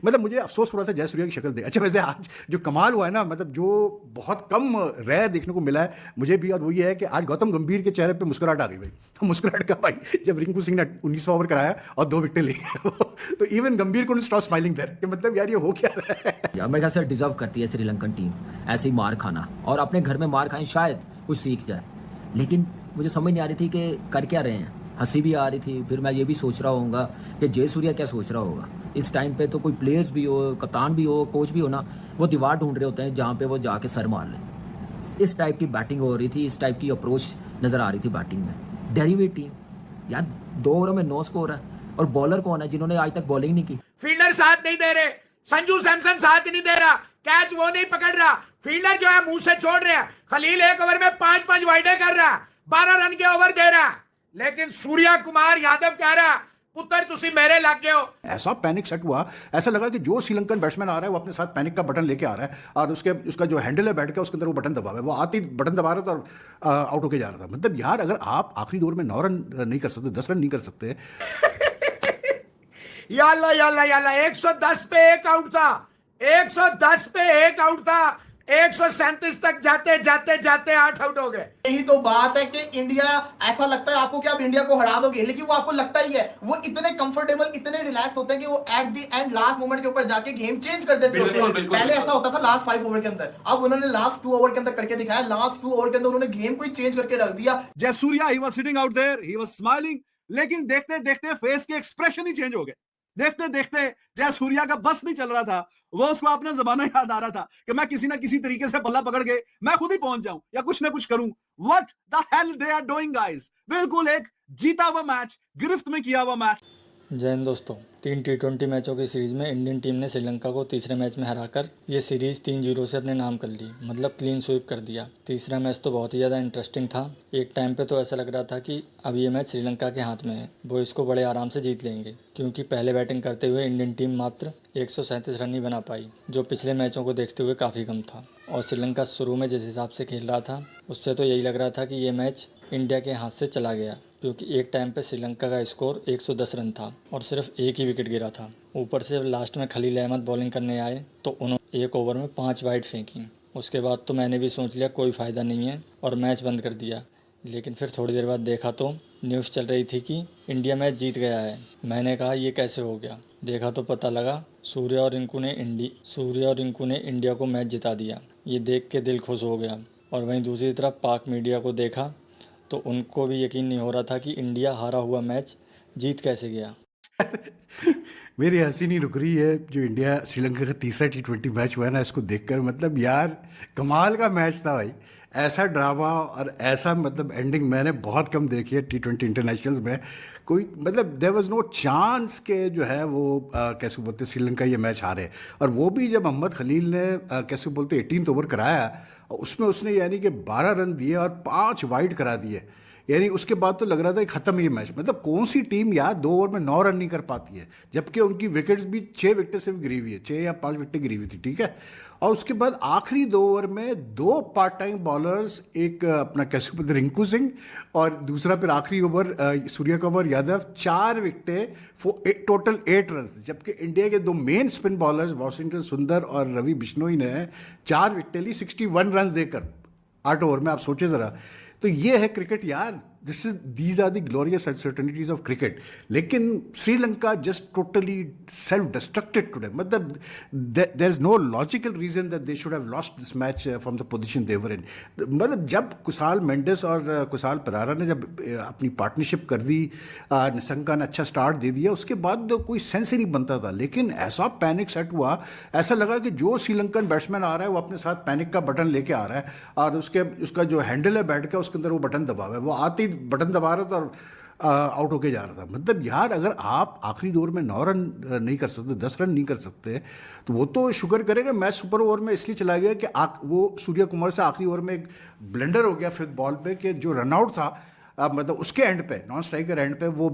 मतलब मुझे अफसोस हो रहा था जयसूर्या की शक्ल देख। अच्छा वैसे आज जो कमाल हुआ है ना, मतलब जो बहुत कम रेयर देखने को मिला है मुझे भी, और वो ये है कि आज गौतम गंभीर के चेहरे पे मुस्कुराहट आ गई भाई। तो मुस्कुराहट का भाई जब रिंकू सिंह ने 19वां ओवर कराया और 2 विकेट ले गए तो इवन गंभीर को स्टॉप स्माइलिंग देयर कि मतलब यार ये हो क्या रहा है। यार मेरे ख्याल से डिजर्व करती है श्रीलंकन टीम ऐसे ही मार खाना, और अपने घर में मार खाएं शायद कुछ सीख जाए। लेकिन मुझे समझ नहीं आ रही थी कि कर क्या रहे हैं। हंसी भी आ रही थी, फिर मैं ये भी सोच रहा होऊंगा कि जयसूर्या क्या सोच रहा होगा इस टाइम पे। तो कोई प्लेयर्स भी हो, कप्तान भी हो, कोच भी हो ना, वो दीवार ढूंढ रहे होते हैं जहाँ पे वो जाके सर मार ले। इस टाइप की बैटिंग हो रही थी, इस टाइप की अप्रोच नजर आ रही थी बैटिंग में। डरी हुई टीम यार, 2 ओवरों में 9 स्कोर है, और बॉलर कौन है जिन्होंने आज तक बॉलिंग नहीं की। फील्डर साथ नहीं दे रहे, संजू सैमसन साथ नहीं दे रहा, कैच वो नहीं पकड़ रहा, फील्डर जो है मुंह से छोड़ रहे हैं। खलील एक ओवर में 5-5 वाइडे कर रहा है, 12 रन के ओवर दे रहा है, लेकिन सूर्या कुमार यादव कह रहा पुत्र तुसी मेरे लागे हो। ऐसा पैनिक सेट हुआ, ऐसा लगा कि जो श्रीलंकन बैट्समैन आ रहा है वो अपने साथ पैनिक का बटन लेके आ रहा है, और उसका जो हैंडल है बैट का उसके अंदर वो बटन दबा हुआ है। वो आती बटन दबा रहा था और आउट होके जा रहा था। मतलब यार अगर आप आखिरी दौर में 9 रन नहीं कर सकते, 10 रन नहीं कर सकते। याल्ला याल्ला याल्ला, 110 पे एक आउट था, 110 पे एक आउट था, 137 तक जाते जाते जाते 8 आउट हो गए। यही तो बात है कि इंडिया, ऐसा लगता है आपको कि आप इंडिया को हरा दोगे, लेकिन वो आपको लगता ही है। वो इतने कंफर्टेबल, इतने रिलैक्स होते हैं कि वो at the end last moment के ऊपर जाके गेम चेंज कर देते होते हैं। पहले ऐसा होता था लास्ट 5 ओवर के अंदर, अब उन्होंने लास्ट 2 ओवर के अंदर करके दिखाया। लास्ट 2 ओवर के अंदर उन्होंने गेम को ही चेंज करके रख दिया। Jayasuriya he was sitting out there, he was smiling, लेकिन देखते देखते फेस के एक्सप्रेशन ही चेंज हो गए। देखते देखते जयसूर्या का बस नहीं चल रहा था, वो उसको अपना जमाना याद आ रहा था कि मैं किसी ना किसी तरीके से बल्ला पकड़ के मैं खुद ही पहुंच जाऊं या कुछ ना कुछ करूं। What the hell they are doing guys. बिल्कुल एक जीता हुआ मैच, गिरफ्त में किया हुआ मैच। जय हिंद दोस्तों, 3 टी20 मैचों की सीरीज़ में इंडियन टीम ने श्रीलंका को तीसरे मैच में हराकर ये सीरीज़ 3-0 से अपने नाम कर ली, मतलब क्लीन स्वीप कर दिया। तीसरा मैच तो बहुत ही ज़्यादा इंटरेस्टिंग था। एक टाइम पे तो ऐसा लग रहा था कि अब ये मैच श्रीलंका के हाथ में है, वो इसको बड़े आराम से जीत लेंगे, क्योंकि पहले बैटिंग करते हुए इंडियन टीम मात्र 137 रन ही बना पाई, जो पिछले मैचों को देखते हुए काफ़ी कम था। और श्रीलंका शुरू में जिस हिसाब से खेल रहा था उससे तो यही लग रहा था कि ये मैच इंडिया के हाथ से चला गया, क्योंकि एक टाइम पे श्रीलंका का स्कोर 110 रन था और सिर्फ एक ही विकेट गिरा था। ऊपर से लास्ट में खलील अहमद बॉलिंग करने आए तो उन्होंने एक ओवर में 5 वाइड फेंकी। उसके बाद तो मैंने भी सोच लिया कोई फ़ायदा नहीं है और मैच बंद कर दिया। लेकिन फिर थोड़ी देर बाद देखा तो न्यूज़ चल रही थी कि इंडिया मैच जीत गया है। मैंने कहा ये कैसे हो गया। देखा तो पता लगा सूर्या और रिंकू ने इंडिया को मैच जिता दिया। ये देख के दिल खुश हो गया। और वहीं दूसरी तरफ पाक मीडिया को देखा तो उनको भी यकीन नहीं हो रहा था कि इंडिया हारा हुआ मैच जीत कैसे गया। मेरी हंसी नहीं रुक रही है जो इंडिया श्रीलंका का तीसरा टी20 मैच हुआ है ना, इसको देखकर। मतलब यार कमाल का मैच था भाई। ऐसा ड्रामा और ऐसा मतलब एंडिंग मैंने बहुत कम देखी है टी20 इंटरनेशनल्स में। कोई मतलब देयर वाज नो चांस के जो है वो कैसे बोलते श्रीलंका ये मैच हारे। और वो भी जब मोहम्मद खलील ने कैसे बोलते 18th ओवर कराया, उसमें उसने यानी कि 12 रन दिए और 5 वाइड करा दिए। यानी उसके बाद तो लग रहा था कि ख़त्म ये मैच। मतलब कौन सी टीम यार 2 ओवर में 9 रन नहीं कर पाती है, जबकि उनकी विकेट्स भी 6 विकेट से भी गिरी हुई है, 6 या 5 विकेट गिरी हुई थी, ठीक है। और उसके बाद आखिरी 2 ओवर में 2 पार्ट टाइम बॉलर्स, एक अपना कैसे बोलते रिंकू सिंह और दूसरा फिर आखिरी over Surya Kumar Yadav, 4 विकेटें, total 8 run. जबकि इंडिया के 2 मेन स्पिन बॉलर्स वॉशिंगटन सुंदर और रवि बिश्नोई ने 4 विकेटें ली 61 रन देकर 8 ओवर में। आप सोचे ज़रा। तो ये है क्रिकेट यार। These are the glorious uncertainties of cricket. लेकिन Sri Lanka just totally self destructed today. मतलब there is no logical reason that they should have lost this match from the position they were in. मतलब जब कुसाल मेंडिस और कुसाल परारा ने जब अपनी partnership कर दी, निशंका ने अच्छा स्टार्ट दे दिया, उसके बाद तो कोई सेंस ही नहीं बनता था। लेकिन ऐसा पैनिक सेट हुआ, ऐसा लगा कि जो श्रीलंकन बैट्समैन आ रहा है वो अपने साथ पैनिक का बटन लेके आ रहा है, और उसका जो हैंडल है बैट का उसके अंदर वो बटन दबा हुआ है। वो आती बटन दबा रहा था और आउट होके जा रहा था। मतलब यार अगर आप आखिरी दौर में 9 रन नहीं कर सकते, 10 रन नहीं कर सकते, तो वो तो शुक्र करेगा मैच सुपर ओवर में इसलिए चला गया कि वो सूर्य कुमार से आखिरी ओवर में एक ब्लेंडर हो गया 5th बॉल पे कि जो रनआउट था अब मतलब उसके एंड पे, नॉन स्ट्राइकर एंड पे वो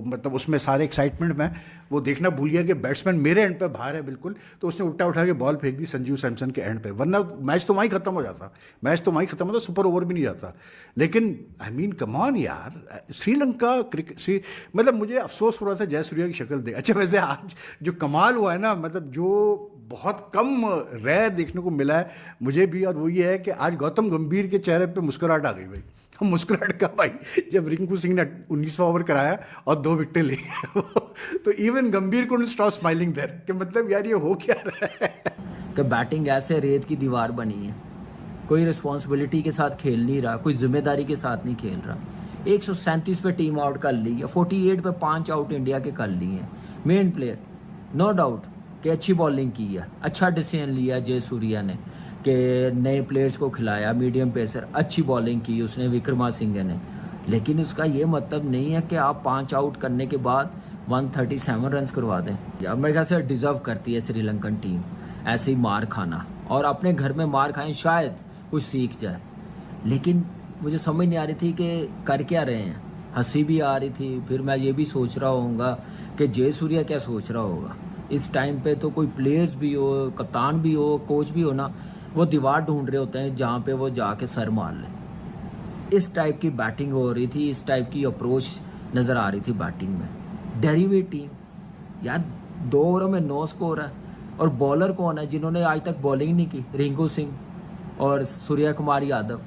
मतलब उसमें सारे एक्साइटमेंट में वो देखना भूल गया कि बैट्समैन मेरे एंड पे बाहर है बिल्कुल, तो उसने उठा के बॉल फेंक दी संजू सैमसन के एंड पे, वरना मैच तो वहीं खत्म हो जाता, मैच तो वहीं खत्म होता, सुपर ओवर भी नहीं जाता। लेकिन आई मीन कम ऑन यार, श्रीलंका क्रिकेट मतलब मुझे अफसोस हो रहा था जयसूर्या की शक्ल देख। अच्छा वैसे आज जो कमाल हुआ है ना, मतलब जो बहुत कम रेयर देखने को मिला है मुझे भी, और वो ये है कि आज गौतम गंभीर के चेहरे पे मुस्कुराहट आ गई भाई। मुस्कुराहट का भाई जब रिंकू सिंह ने 19वां ओवर कराया और 2 विकेटें ली तो इवन गंभीर को स्टॉप स्माइलिंग देयर कि मतलब यार ये हो क्या रहा है कि बैटिंग ऐसे रेत की दीवार बनी है, कोई रिस्पॉन्सिबिलिटी के साथ खेल नहीं रहा, कोई जिम्मेदारी के साथ नहीं खेल रहा। 137 पे टीम आउट कर ली है, 48 पे 5 आउट इंडिया के कर लिए हैं। मेन प्लेयर नो डाउट कि अच्छी बॉलिंग की है, अच्छा डिसीजन लिया जयसूर्या ने कि नए प्लेयर्स को खिलाया, मीडियम पेसर, अच्छी बॉलिंग की उसने विक्रमासिंघे ने। लेकिन उसका ये मतलब नहीं है कि आप 5 आउट करने के बाद 137 रन करवा दें। या मेरे ख्याल से डिजर्व करती है श्रीलंकन टीम ऐसे ही मार खाना, और अपने घर में मार खाएं, शायद कुछ सीख जाए। लेकिन मुझे समझ नहीं आ रही थी कि कर क्या रहे हैं। हंसी भी आ रही थी, फिर मैं ये भी सोच रहा होऊंगा कि जयसूर्या क्या सोच रहा होगा इस टाइम पे। तो कोई प्लेयर्स भी हो, कप्तान भी हो, कोच भी हो ना, वो दीवार ढूंढ रहे होते हैं जहाँ पे वो जाके सर मार ले। इस टाइप की बैटिंग हो रही थी, इस टाइप की अप्रोच नज़र आ रही थी बैटिंग में। डरी हुई टीम यार, 2 ओवरों में 9 स्कोर है, और बॉलर कौन है जिन्होंने आज तक बॉलिंग नहीं की? रिंकू सिंह और सूर्य कुमार यादव।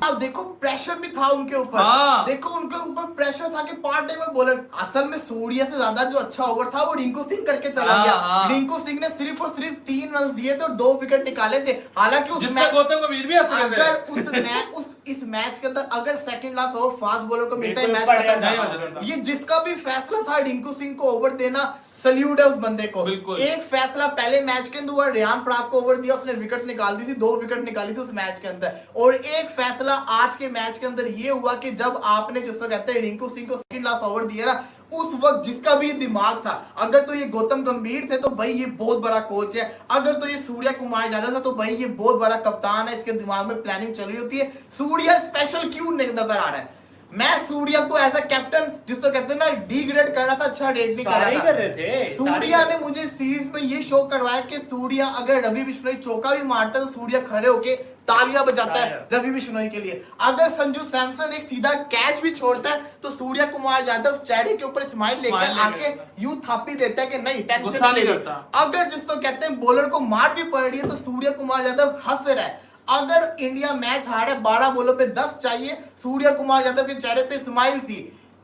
अब देखो प्रेशर भी था उनके ऊपर, देखो उनके ऊपर प्रेशर था कि पार्ट टाइम बॉलर। असल में सूर्या से ज्यादा जो अच्छा ओवर था वो रिंकू सिंह करके चला गया। रिंकू सिंह ने सिर्फ और सिर्फ 3 रन दिए थे और 2 विकेट निकाले थे। हालांकि उस मैच इस मैच के अंदर अगर second last over fast bowler को मिलता है मैच खत्म था। ये जिसका भी फैसला था रिंकू सिंह को ओवर देना, सल्यूट है उस बंदे को। एक फैसला पहले मैच के अंदर हुआ, रियान पराग को ओवर दिया, उसने विकेट्स निकाल दी थी, 2 विकेट निकाली थी उस मैच के अंदर। और एक फैसला आज के मैच के अंदर ये हुआ कि जब आपने जिसको कहते हैं रिंकू सिंह को सेकंड लास्ट ओवर दिया ना, उस वक्त जिसका भी दिमाग था, अगर तो ये गौतम गंभीर थे तो भाई ये बहुत बड़ा कोच है, अगर तो ये सूर्य कुमार यादव था तो भाई ये बहुत बड़ा कप्तान है, इसके दिमाग में प्लानिंग चल रही होती है। सूर्य स्पेशल क्यों नजर आ रहा है? मैं सूर्या को एज अ कैप्टन जिसको कहते हैं ना डिग्रेड कर रहा था, अच्छा रेट नहीं कर रहा था। सूर्या ने मुझे सीरीज में ये शो करवाया कि सूर्या अगर रवि बिश्नोई चौका भी मारता है तो सूर्या खड़े होके तालियां बजाता है रवि बिश्नोई के लिए। अगर संजू सैमसन एक सीधा कैच भी छोड़ता है तो सूर्य कुमार यादव चेहरे के ऊपर स्माइल लेकर आके यूं थापी देता है कि नहीं टेंशन नहीं लेता। अगर जिसको कहते हैं बॉलर को मार भी पड़ रही है तो सूर्य कुमार यादव हंस रहा है। अगर इंडिया मैच हारे 12 बॉलों पे 10 चाहिए, सूर्य कुमार यादव के चेहरे पे स्माइल थी।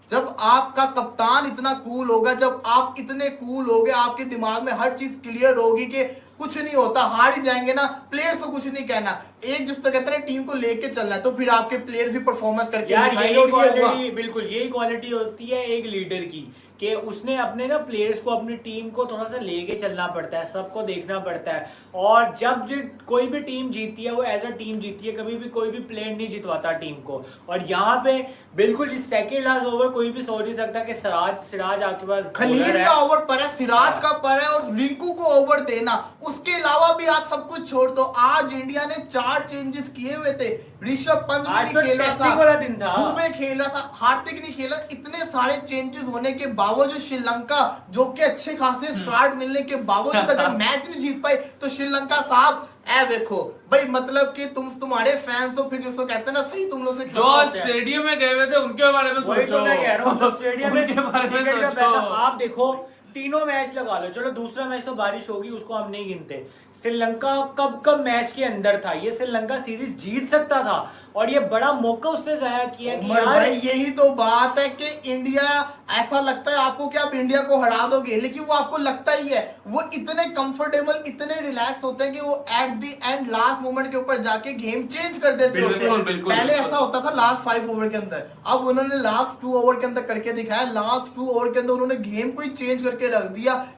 जब आपका कप्तान इतना कूल होगा, जब आप इतने कूल होगे, आपके दिमाग में हर चीज क्लियर होगी कि कुछ नहीं होता, हार ही जाएंगे ना, प्लेयर्स को कुछ नहीं कहना, एक जिस तरह कहते हैं टीम को लेके चलना है, तो फिर आपके प्लेयर्स भी परफॉर्मेंस करके बिल्कुल यही क्वालिटी होती है एक लीडर की, कि उसने अपने ना प्लेयर्स को, अपनी टीम को थोड़ा सा लेके चलना पड़ता है, सबको देखना पड़ता है। और जब जो कोई भी टीम जीतती है वो एज अ टीम जीतती है, कभी भी कोई भी प्लेयर नहीं जितवाता टीम को। और यहाँ पे बिल्कुल जिस सेकंड लास्ट ओवर कोई भी सोच नहीं सकता कि सिराज आके बाद खलील का ओवर पर है, सिराज का पर है, और रिंकू को ओवर देना, उसके अलावा भी आप सब कुछ छोड़ दो। आज इंडिया ने 4 चेंजेस किए हुए थे। ऋषभ पंत भी खेल रहा था, दुबे खेल रहा था, हार्दिक नहीं खेला। इतने सारे चेंजेस होने के बावजूद श्रीलंका, जो कि अच्छे खासे स्टार्ट मिलने के बावजूद अगर मैच नहीं जीत पाई, तो श्रीलंका साहब ऐ देखो भाई, मतलब कि तुम्हारे फैंस हो, फिर जिसको कहते हैं ना सही तुम लोग से जो स्टेडियम में गए हुए थे उनके बारे में सोचो। तो मैं कह रहा हूं, स्टेडियम में टिकट का पैसा आप देखो, तीनों मैच लगा लो, चलो दूसरा मैच तो बारिश होगी उसको हम नहीं गिनते। श्रीलंका कब मैच के अंदर था, ये श्रीलंका सीरीज जीत सकता था, और ये बड़ा मौका उसने जाया किया कि यार भाई यही तो बात है कि इंडिया, ऐसा लगता है आपको कि आप इंडिया को हरा दोगे, लेकिन वो आपको लगता ही है। वो इतने कंफर्टेबल, इतने रिलैक्स होते हैं कि वो at the end last moment के ऊपर जाके गेम चेंज कर देते होते हैं। पहले ऐसा होता था लास्ट 5 ओवर के अंदर, अब उन्होंने लास्ट 2 ओवर के अंदर करके दिखाया। लास्ट 2 ओवर के अंदर उन्होंने गेम को ही चेंज करके रख दिया।